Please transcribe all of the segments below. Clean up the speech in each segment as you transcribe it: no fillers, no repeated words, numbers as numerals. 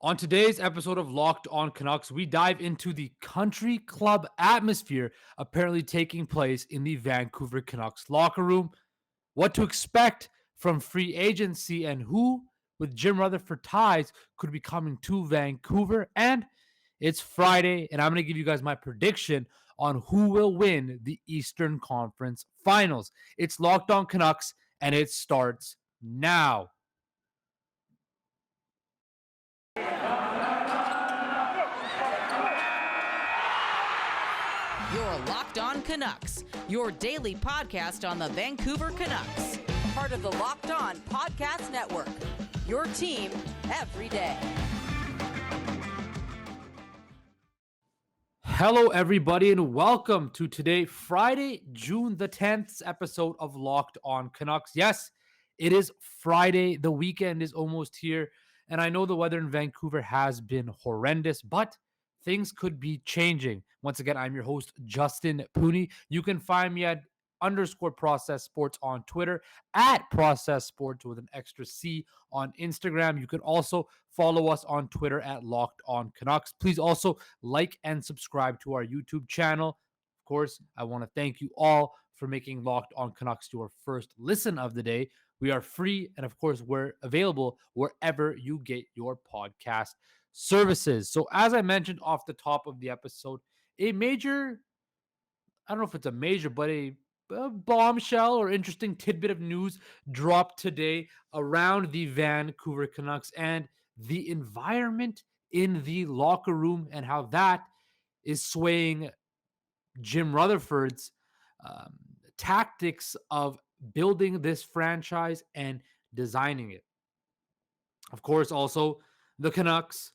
On today's episode of Locked On Canucks, we dive into the country club atmosphere apparently taking place in the Vancouver Canucks locker room, what to expect from free agency, and who, with Jim Rutherford ties, could be coming to Vancouver. And it's Friday, and I'm going to give you guys my prediction on who will win the Eastern Conference Finals. It's Locked On Canucks, and it starts now. You're Locked On Canucks, your daily podcast on the Vancouver Canucks. Part of the Locked On Podcast Network, your team every day. Hello, everybody, and welcome to today, Friday, June the 10th episode of Locked On Canucks. Yes, it is Friday. The weekend is almost here, and I know the weather in Vancouver has been horrendous, but things could be changing. Once again, I'm your host, Justin Pooney. You can find me at _process sports on Twitter, at process sports with an extra C on Instagram. You can also follow us on Twitter at Locked On Canucks. Please also like and subscribe to our YouTube channel. Of course, I want to thank you all for making Locked On Canucks your first listen of the day. We are free, and of course, we're available wherever you get your podcast services. So, as I mentioned off the top of the episode, a major, I don't know if it's a major, but a bombshell or interesting tidbit of news dropped today around the Vancouver Canucks and the environment in the locker room and how that is swaying Jim Rutherford's um, tactics of building this franchise and designing it. Of course, also the Canucks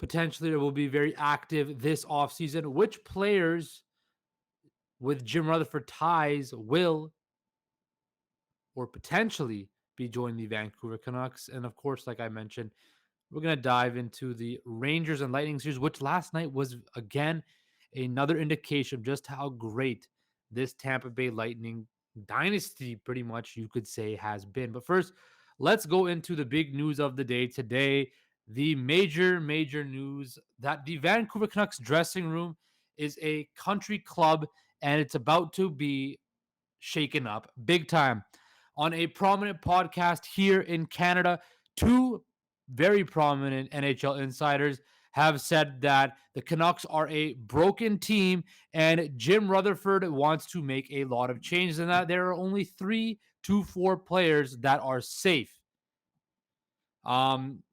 potentially will be very active this offseason. Which players with Jim Rutherford ties will or potentially be joining the Vancouver Canucks? And of course, like I mentioned, we're going to dive into the Rangers and Lightning series, which last night was, again, another indication of just how great this Tampa Bay Lightning dynasty, pretty much, you could say, has been. But first, let's go into the big news of the day today. The major news that the Vancouver Canucks dressing room is a country club and it's about to be shaken up big time. On a prominent podcast here in Canada, two very prominent NHL insiders have said that the Canucks are a broken team and Jim Rutherford wants to make a lot of changes in that. There are only 3 to 4 players that are safe.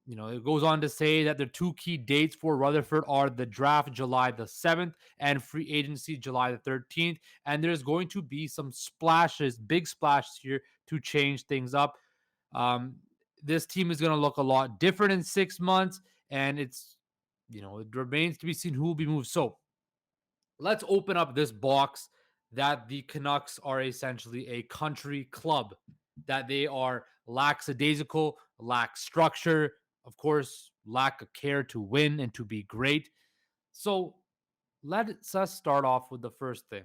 It goes on to say that the 2 key dates for Rutherford are the draft July the 7th and free agency July the 13th. And there's going to be some splashes, big splashes here to change things up. This team is going to look a lot different in 6 months, and it remains to be seen who will be moved. So let's open up this box that the Canucks are essentially a country club, that they are lackadaisical, lack structure, of course, lack of care to win and to be great. So let's start off with the first thing.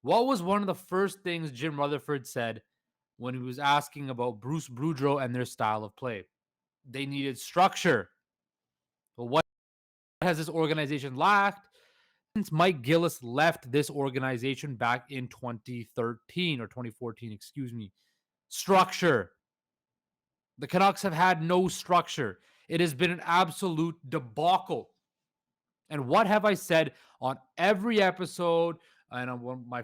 What was one of the first things Jim Rutherford said when he was asking about Bruce Boudreau and their style of play? They needed structure. But what has this organization lacked since Mike Gillis left this organization back in 2013 or 2014, excuse me? Structure. The Canucks have had no structure. It has been an absolute debacle. And what have I said on every episode? And one of my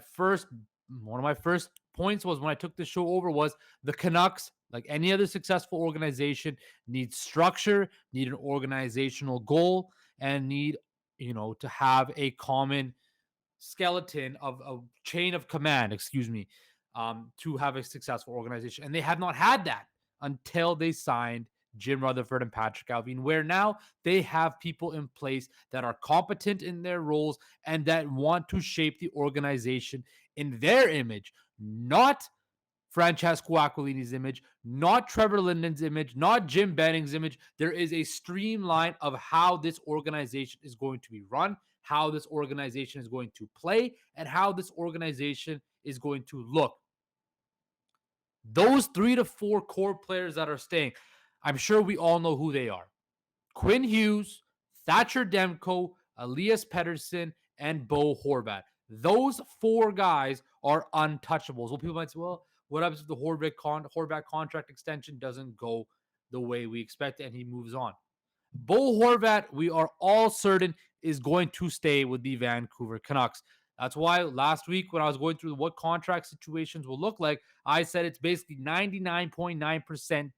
first points was when I took the show over was the Canucks, like any other successful organization, need structure, need an organizational goal, and need to have a common skeleton of a chain of command, to have a successful organization. And they have not had that until they signed Jim Rutherford and Patrik, Alvin, where now they have people in place that are competent in their roles and that want to shape the organization in their image, not Francesco Aquilini's image, not Trevor Linden's image, not Jim Benning's image. There is a streamline of how this organization is going to be run, how this organization is going to play, and how this organization is going to look. Those 3 to 4 core players that are staying, I'm sure we all know who they are. Quinn Hughes, Thatcher Demko, Elias Pettersson, and Bo Horvat. Those four guys are untouchables. Well, people might say, well, what happens if the Horvat contract extension doesn't go the way we expect and he moves on? Bo Horvat, we are all certain, is going to stay with the Vancouver Canucks. That's why last week when I was going through what contract situations will look like, I said it's basically 99.9%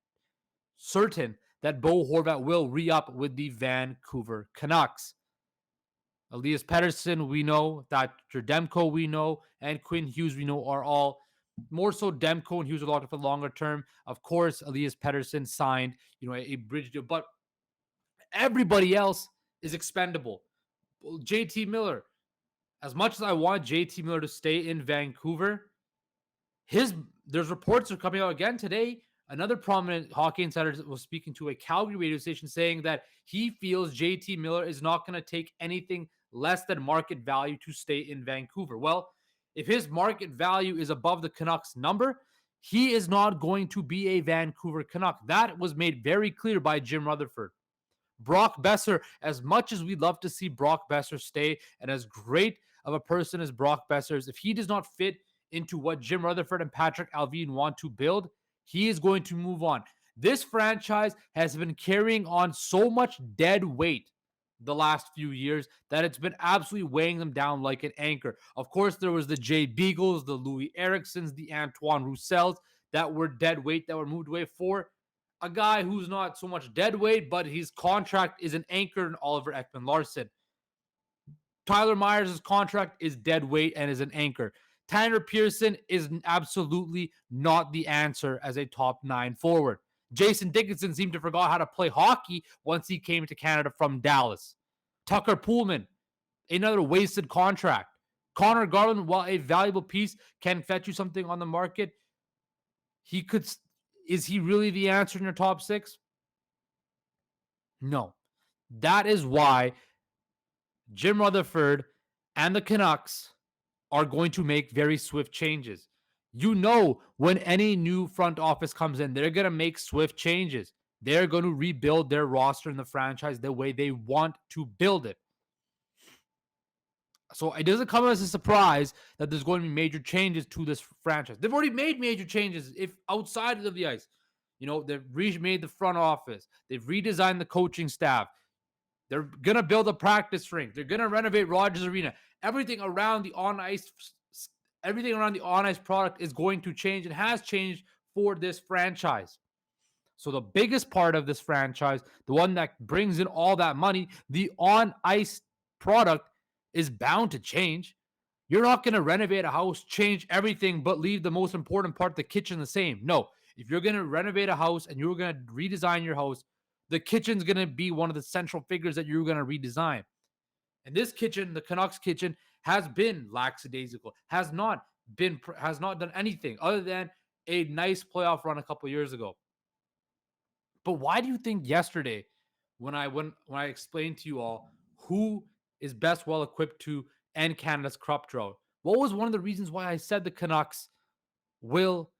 certain that Bo Horvat will re-up with the Vancouver Canucks. Elias Pettersson, we know. Thatcher Demko, we know. And Quinn Hughes, we know, are all more so Demko and Hughes are locked up for longer term. Of course, Elias Pettersson signed, a bridge deal. But everybody else is expendable. JT Miller, as much as I want JT Miller to stay in Vancouver, there's reports are coming out again today. Another prominent hockey insider was speaking to a Calgary radio station saying that he feels JT Miller is not going to take anything less than market value to stay in Vancouver. Well, if his market value is above the Canucks number, he is not going to be a Vancouver Canuck. That was made very clear by Jim Rutherford. Brock Besser, as much as we'd love to see Brock Besser stay, and as great of a person as Brock Besser is, if he does not fit into what Jim Rutherford and Patrik Alvin want to build, he is going to move on. This franchise has been carrying on so much dead weight the last few years that it's been absolutely weighing them down like an anchor. Of course, there was the Jay Beagles, the Louis Ericssons, the Antoine Roussells that were dead weight that were moved away for a guy who's not so much dead weight, but his contract is an anchor in Oliver Ekman-Larsson. Tyler Myers' contract is dead weight and is an anchor. Tanner Pearson is absolutely not the answer as a top 9 forward. Jason Dickinson seemed to forget how to play hockey once he came to Canada from Dallas. Tucker Poolman, another wasted contract. Connor Garland, while a valuable piece, can fetch you something on the market. Is he really the answer in your top 6? No. That is why Jim Rutherford and the Canucks are going to make very swift changes. When any new front office comes in, they're going to make swift changes. They're going to rebuild their roster in the franchise the way they want to build it. So it doesn't come as a surprise that there's going to be major changes to this franchise. They've already made major changes if outside of the ice. They've remade the front office. They've redesigned the coaching staff. They're going to build a practice rink. They're going to renovate Rogers Arena. Everything around the on-ice product is going to change and has changed for this franchise. So the biggest part of this franchise, the one that brings in all that money, the on-ice product is bound to change. You're not going to renovate a house, change everything, but leave the most important part, the kitchen, the same. No, if you're going to renovate a house and you're going to redesign your house, the kitchen's going to be one of the central figures that you're going to redesign. And this kitchen, the Canucks kitchen, has been lackadaisical, has not done anything other than a nice playoff run a couple years ago. But why do you think yesterday, when I explained to you all who is best well equipped to end Canada's crop drought, what was one of the reasons why I said the Canucks will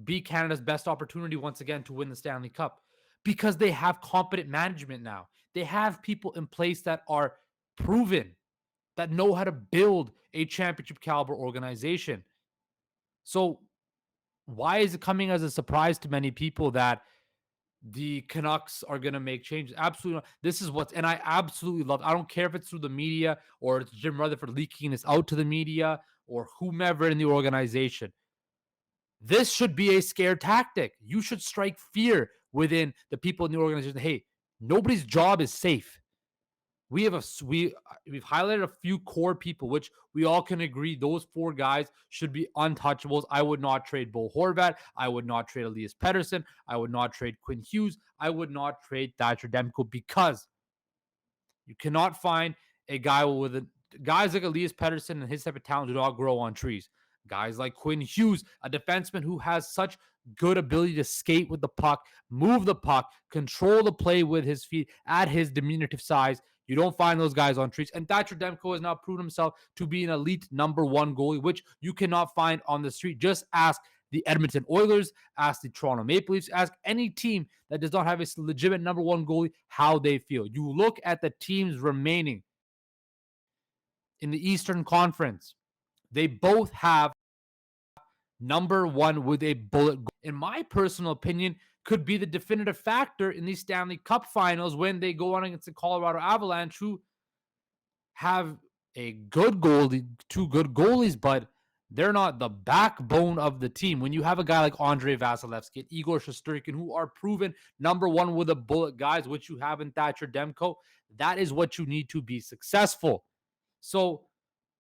be Canada's best opportunity once again to win the Stanley Cup? Because they have competent management now. They have people in place that are proven, that know how to build a championship caliber organization. So why is it coming as a surprise to many people that the Canucks are going to make changes? Absolutely not. And I absolutely love, I don't care if it's through the media or it's Jim Rutherford leaking this out to the media or whomever in the organization. This should be a scare tactic. You should strike fear within the people in the organization. Hey, nobody's job is safe. We've highlighted a few core people, which we all can agree those 4 guys should be untouchables. I would not trade Bo Horvat. I would not trade Elias Pettersson. I would not trade Quinn Hughes. I would not trade Thatcher Demko, because you cannot find a guy guys like Elias Pettersson and his type of talent do not grow on trees. Guys like Quinn Hughes, a defenseman who has such good ability to skate with the puck, move the puck, control the play with his feet at his diminutive size. You don't find those guys on trees. And Thatcher Demko has now proven himself to be an elite number 1 goalie, which you cannot find on the street. Just ask the Edmonton Oilers, ask the Toronto Maple Leafs, ask any team that does not have a legitimate number one goalie how they feel. You look at the teams remaining in the Eastern Conference, they both have number one with a bullet goal. In my personal opinion, could be the definitive factor in these Stanley Cup finals when they go on against the Colorado Avalanche, who have a good goalie, two good goalies, but they're not the backbone of the team. When you have a guy like Andrei Vasilevsky and Igor Shesterkin, who are proven number one with a bullet guys, which you have in Thatcher Demko, that is what you need to be successful. So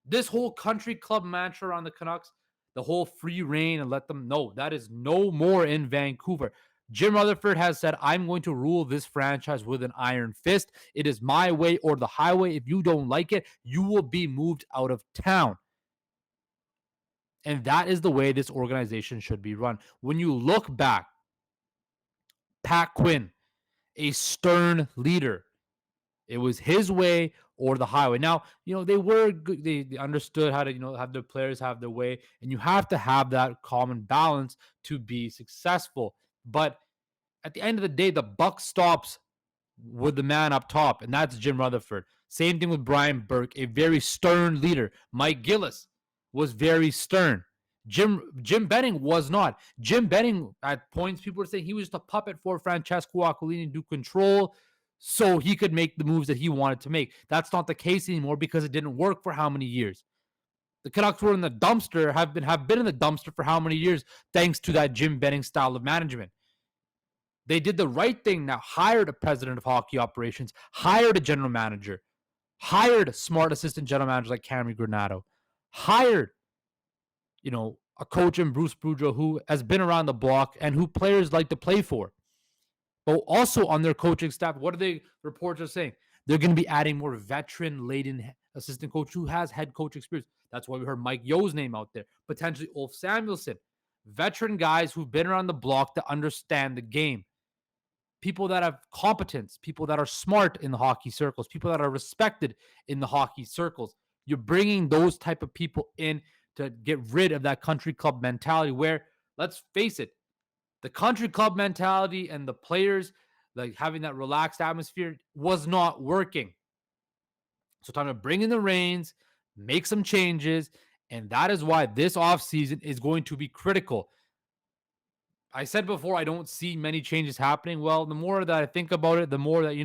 this whole country club mantra on the Canucks, the whole free reign and let them know, that is no more in Vancouver. Jim Rutherford has said, I'm going to rule this franchise with an iron fist. It is my way or the highway. If you don't like it, you will be moved out of town. And that is the way this organization should be run. When you look back, Pat Quinn, a stern leader, it was his way or the highway. Now, they were good. They understood how to, have their players have their way, and you have to have that common balance to be successful. But at the end of the day, the buck stops with the man up top, and that's Jim Rutherford. Same thing with Brian Burke, a very stern leader. Mike Gillis was very stern. Jim Benning was not. Jim Benning, at points, people were saying he was just a puppet for Francesco Aquilini to control so he could make the moves that he wanted to make. That's not the case anymore because it didn't work for how many years? The Canucks were in the dumpster, have been in the dumpster for how many years thanks to that Jim Benning style of management. They did the right thing now, hired a president of hockey operations, hired a general manager, hired smart assistant general managers like Cameron Granato, hired, a coach in Bruce Boudreau who has been around the block and who players like to play for. But also on their coaching staff, what are the reports are saying? They're going to be adding more veteran-laden assistant coach who has head coach experience. That's why we heard Mike Yo's name out there. Potentially Ulf Samuelsson. Veteran guys who've been around the block to understand the game. People that have competence, people that are smart in the hockey circles, people that are respected in the hockey circles. You're bringing those type of people in to get rid of that country club mentality where, let's face it, the country club mentality and the players like having that relaxed atmosphere was not working. So time to bring in the reins, make some changes, and that is why this offseason is going to be critical. I said before, I don't see many changes happening. Well, the more that I think about it, the more that,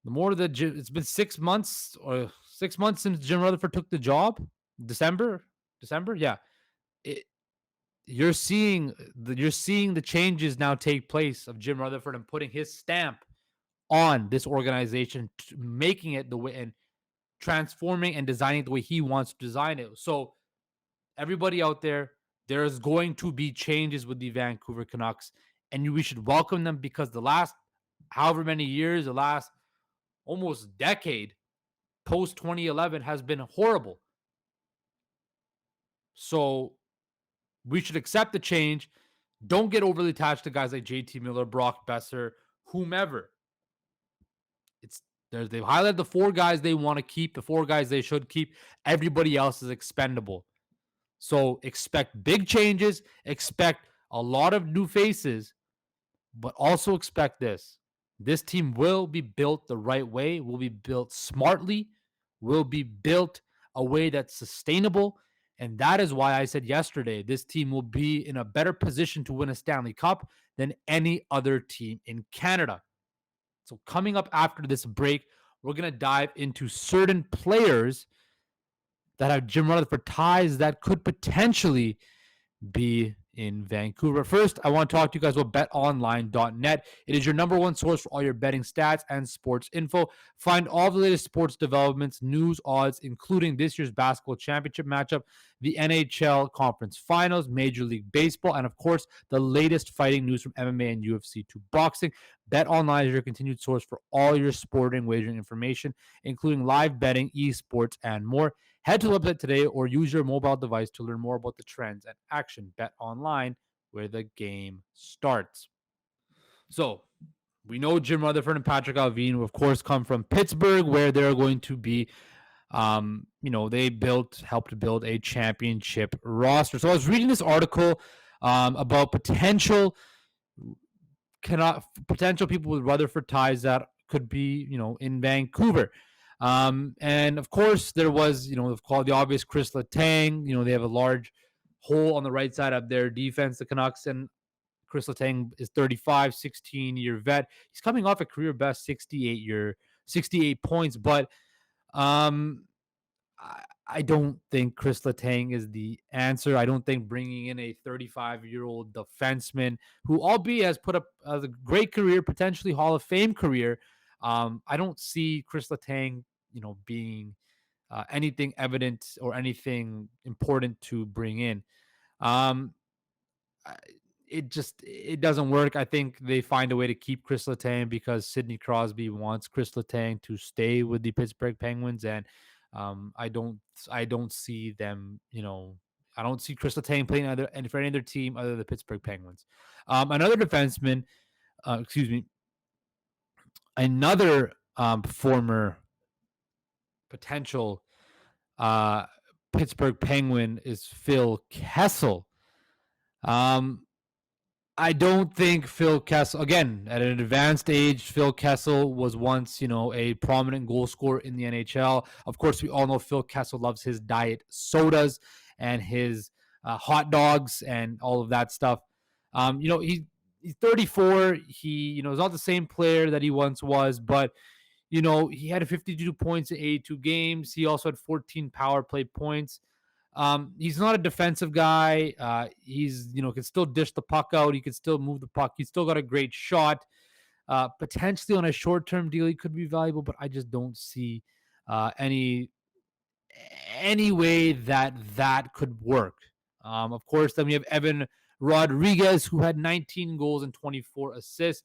the more that it's been 6 months since Jim Rutherford took the job. December, yeah. You're seeing the changes now take place of Jim Rutherford and putting his stamp on this organization, making it the way and transforming and designing it the way he wants to design it. So everybody out there, there's going to be changes with the Vancouver Canucks, and we should welcome them because the last however many years, the last almost decade, post 2011 has been horrible. So we should accept the change. Don't get overly attached to guys like JT Miller, Brock Besser, whomever. They've highlighted the 4 guys they want to keep, the 4 guys they should keep. Everybody else is expendable. So expect big changes, expect a lot of new faces, but also expect this. This team will be built the right way, will be built smartly, will be built a way that's sustainable. And that is why I said yesterday, this team will be in a better position to win a Stanley Cup than any other team in Canada. So coming up after this break, we're going to dive into certain players that have Jim Rutherford ties that could potentially be in Vancouver. First, I want to talk to you guys about betonline.net. It is your number one source for all your betting stats and sports info. Find all the latest sports developments, news, odds, including this year's basketball championship matchup, the NHL conference finals, Major League Baseball, and of course, the latest fighting news from MMA and UFC to boxing. BetOnline is your continued source for all your sporting wagering information, including live betting, esports, and more. Head to the website today or use your mobile device to learn more about the trends and action. Bet online, where the game starts. So we know Jim Rutherford and Patrik Alvin, who of course come from Pittsburgh, where they're going to be They helped build a championship roster. So I was reading this article about potential people with Rutherford ties that could be, in Vancouver. And of course, there was, the obvious Chris Letang. They have a large hole on the right side of their defense, the Canucks, and Chris Letang is 35, 16-year vet. He's coming off a career best 68 points, but um, I don't think Chris Letang is the answer. I don't think bringing in a 35-year-old defenseman who, albeit has put up a great career, potentially Hall of Fame career, I don't see Chris Letang, being anything evident or anything important to bring in. Um, it doesn't work. I think they find a way to keep Chris Letang because Sidney Crosby wants Chris Letang to stay with the Pittsburgh Penguins, and I don't see them. I don't see Chris Letang playing for any other team other than the Pittsburgh Penguins. Another defenseman, excuse me, another former potential uh, Pittsburgh Penguin is Phil Kessel. I don't think Phil Kessel, again, at an advanced age, Phil Kessel was once, a prominent goal scorer in the NHL. Of course, we all know Phil Kessel loves his diet sodas and his hot dogs and all of that stuff. He's 34. He, is not the same player that he once was, but, he had 52 points in 82 games. He also had 14 power play points. He's not a defensive guy. He's can still dish the puck out. He can still move the puck. He's still got a great shot. Potentially on a short-term deal, he could be valuable, but I just don't see any way that could work. Of course, then we have Evan Rodriguez, who had 19 goals and 24 assists.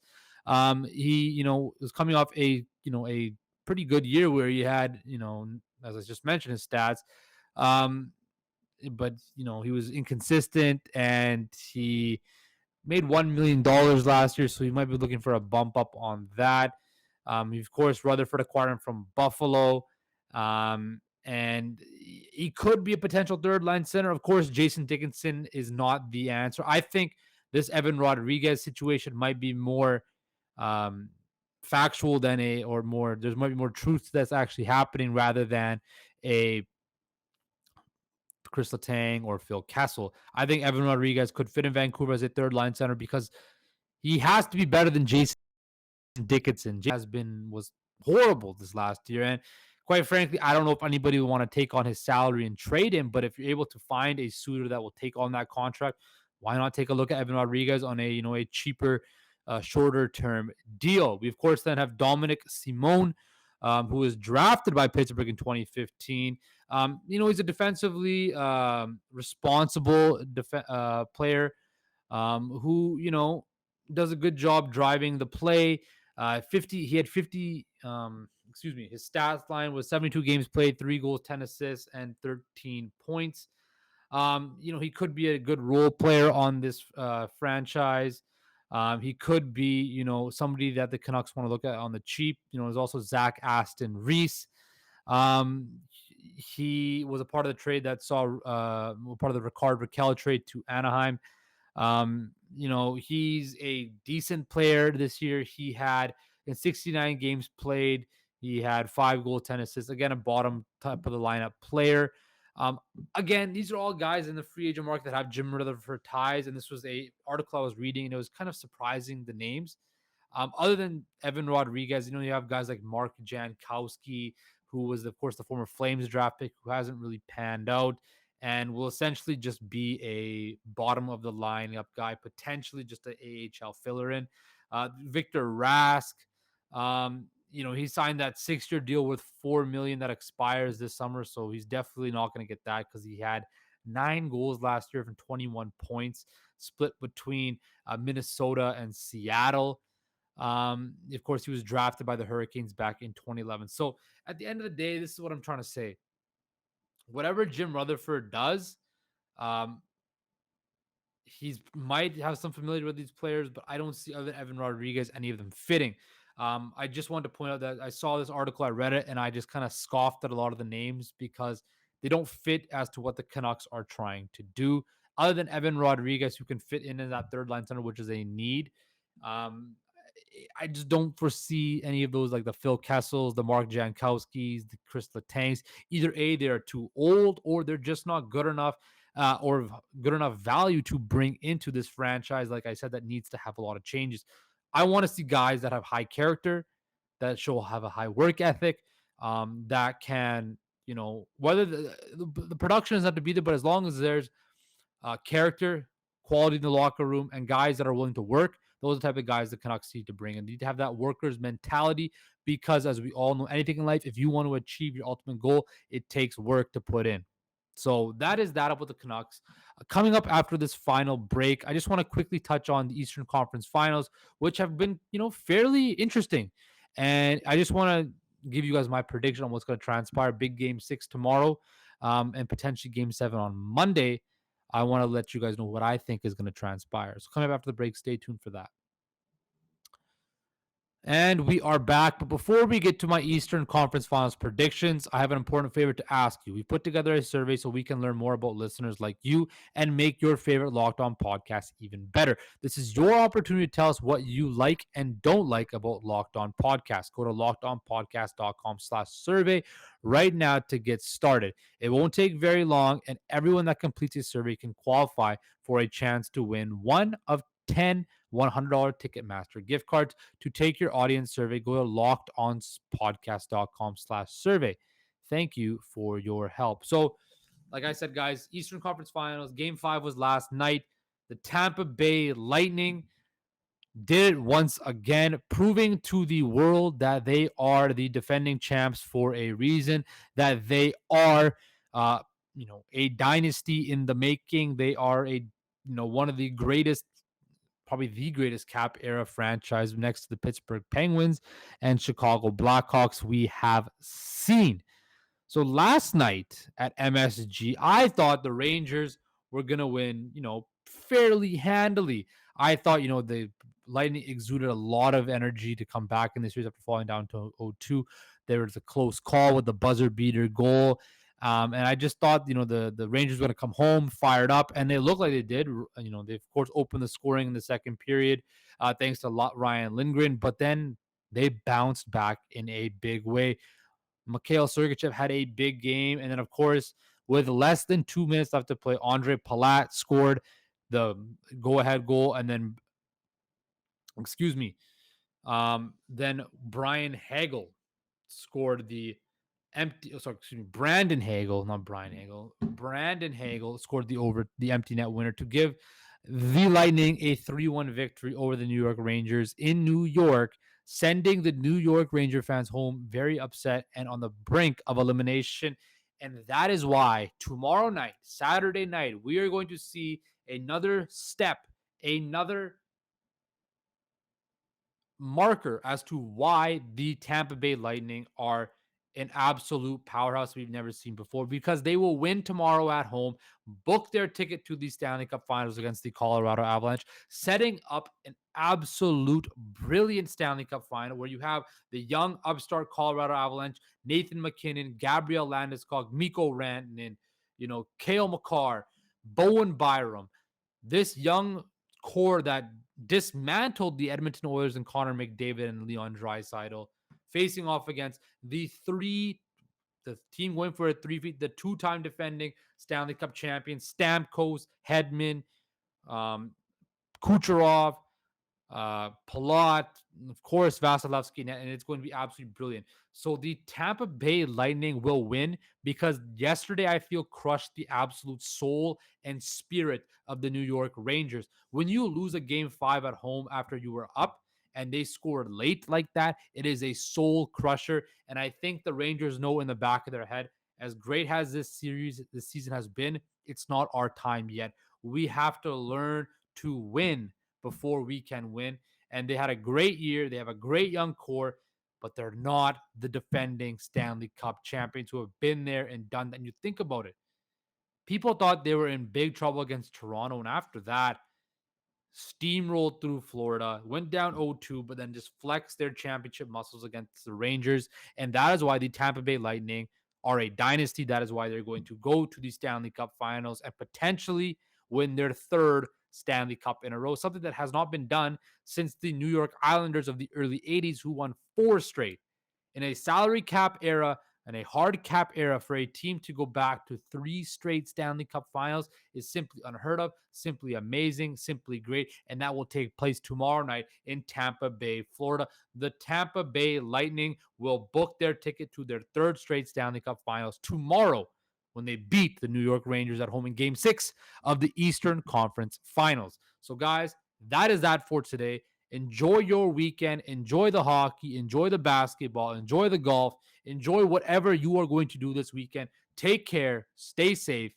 He was coming off a pretty good year where he had as I just mentioned his stats. But he was inconsistent and he made $1 million last year, so he might be looking for a bump up on that. Of course, Rutherford acquired him from Buffalo, and he could be a potential third line center. Of course, Jason Dickinson is not the answer. I think this Evan Rodriguez situation might be more factual than there might be more truth that's actually happening rather than a Chris Letang or Phil Kessel. I think Evan Rodriguez could fit in Vancouver as a third line center because he has to be better than Jason Dickinson. Was horrible this last year, and quite frankly, I don't know if anybody would want to take on his salary and trade him. But if you're able to find a suitor that will take on that contract, why not take a look at Evan Rodriguez on a cheaper, shorter term deal? We of course then have Dominic Simone, who was drafted by Pittsburgh in 2015. He's a defensively responsible player who does a good job driving the play. He had 50. His stats line was 72 games played, 3 goals, 10 assists, and 13 points. He could be a good role player on this franchise. He could be, somebody that the Canucks want to look at on the cheap. There's also Zach Aston Reese. He was a part of the trade that saw part of the Rickard Rakell trade to Anaheim. He's a decent player this year. He had in 69 games played, he had 5 goals, 10 assists. Again, a bottom type of the lineup player. Again, these are all guys in the free agent market that have Jim Rutherford ties, and this was a article I was reading, and it was kind of surprising the names. Other than Evan Rodriguez, you have guys like Mark Jankowski, who was, of course, the former Flames draft pick, who hasn't really panned out and will essentially just be a bottom of the lineup guy, potentially just an AHL filler in. Victor Rask, he signed that 6-year deal with $4 million that expires this summer, so he's definitely not going to get that because he had 9 goals last year from 21 points, split between Minnesota and Seattle. Of course, he was drafted by the Hurricanes back in 2011. So at the end of the day, this is what I'm trying to say. Whatever Jim Rutherford does, he might have some familiarity with these players, but I don't see other than Evan Rodriguez any of them fitting. I just wanted to point out that I saw this article, I read it, and I just kind of scoffed at a lot of the names because they don't fit as to what the Canucks are trying to do. Other than Evan Rodriguez, who can fit in that third line center, which is a need. Um, I just don't foresee any of those like the Phil Kessels, the Mark Jankowskis, the Chris Letang's. Either A, they are too old, or they're just not good enough, or good enough value to bring into this franchise. Like I said, that needs to have a lot of changes. I want to see guys that have high character, that show have a high work ethic, that can, whether the production doesn't have to be there, but as long as there's character, quality in the locker room, and guys that are willing to work. Those are the type of guys the Canucks need to bring. And you need to have that workers mentality because, as we all know, anything in life, if you want to achieve your ultimate goal, it takes work to put in. So that is that up with the Canucks. Coming up after this final break, I just want to quickly touch on the Eastern Conference Finals, which have been, fairly interesting. And I just want to give you guys my prediction on what's going to transpire. Big Game 6 tomorrow, and potentially Game 7 on Monday. I want to let you guys know what I think is going to transpire. So coming up after the break, stay tuned for that. And we are back. But before we get to my Eastern Conference Finals predictions, I have an important favor to ask you. We put together a survey so we can learn more about listeners like you and make your favorite Locked On podcast even better. This is your opportunity to tell us what you like and don't like about Locked On Podcast. Go to lockedonpodcast.com/survey right now to get started. It won't take very long, and everyone that completes a survey can qualify for a chance to win one of 10 $100 Ticketmaster gift cards. To take your audience survey, go to lockedonpodcast.com/survey. Thank you for your help. So, like I said, guys, Eastern Conference Finals, Game 5 was last night. The Tampa Bay Lightning did it once again, proving to the world that they are the defending champs for a reason, that they are, a dynasty in the making. They are one of the greatest, probably the greatest cap era franchise next to the Pittsburgh Penguins and Chicago Blackhawks we have seen. So last night at MSG, I thought the Rangers were going to win, fairly handily. I thought, the Lightning exuded a lot of energy to come back in this series after falling down to 0-2. There was a close call with the buzzer beater goal. And I just thought, the Rangers were going to come home fired up, and they looked like they did. They, of course, opened the scoring in the second period thanks to Ryan Lindgren, but then they bounced back in a big way. Mikhail Sergachev had a big game. And then, of course, with less than 2 minutes left to play, Andre Palat scored the go-ahead goal. And then, then Brian Hagel scored the Brandon Hagel, not Brian Hagel. Brandon Hagel scored the empty net winner to give the Lightning a 3-1 victory over the New York Rangers in New York, sending the New York Ranger fans home very upset and on the brink of elimination. And that is why tomorrow night, Saturday night, we are going to see another step, another marker as to why the Tampa Bay Lightning are an absolute powerhouse we've never seen before, because they will win tomorrow at home, book their ticket to the Stanley Cup Finals against the Colorado Avalanche, setting up an absolute brilliant Stanley Cup Final where you have the young upstart Colorado Avalanche, Nathan McKinnon, Gabriel Landeskog, Mikko Rantanen, Cale Makar, Bowen Byram. This young core that dismantled the Edmonton Oilers and Connor McDavid and Leon Draisaitl, facing off against the team going for a 3-feet, the two-time defending Stanley Cup champion, Stamkos, Hedman, Kucherov, Palat, of course, Vasilevsky, and it's going to be absolutely brilliant. So the Tampa Bay Lightning will win because yesterday I feel crushed the absolute soul and spirit of the New York Rangers. When you lose a game 5 at home after you were up and they scored late like that, it is a soul crusher. And I think the Rangers know in the back of their head, as great as this season has been, it's not our time yet. We have to learn to win before we can win. And they had a great year. They have a great young core, but they're not the defending Stanley Cup champions who have been there and done that. And you think about it. People thought they were in big trouble against Toronto. And after that, steamrolled through Florida, went down 0-2, but then just flexed their championship muscles against the Rangers. And that is why the Tampa Bay Lightning are a dynasty. That is why they're going to go to the Stanley Cup Finals and potentially win their third Stanley Cup in a row, something that has not been done since the New York Islanders of the early 80s, who won 4 straight. In a salary cap era and a hard cap era, for a team to go back to 3 straight Stanley Cup Finals is simply unheard of, simply amazing, simply great. And that will take place tomorrow night in Tampa Bay, Florida. The Tampa Bay Lightning will book their ticket to their 3rd straight Stanley Cup Finals tomorrow when they beat the New York Rangers at home in Game 6 of the Eastern Conference Finals. So, guys, that is that for today. Enjoy your weekend. Enjoy the hockey. Enjoy the basketball. Enjoy the golf. Enjoy whatever you are going to do this weekend. Take care. Stay safe.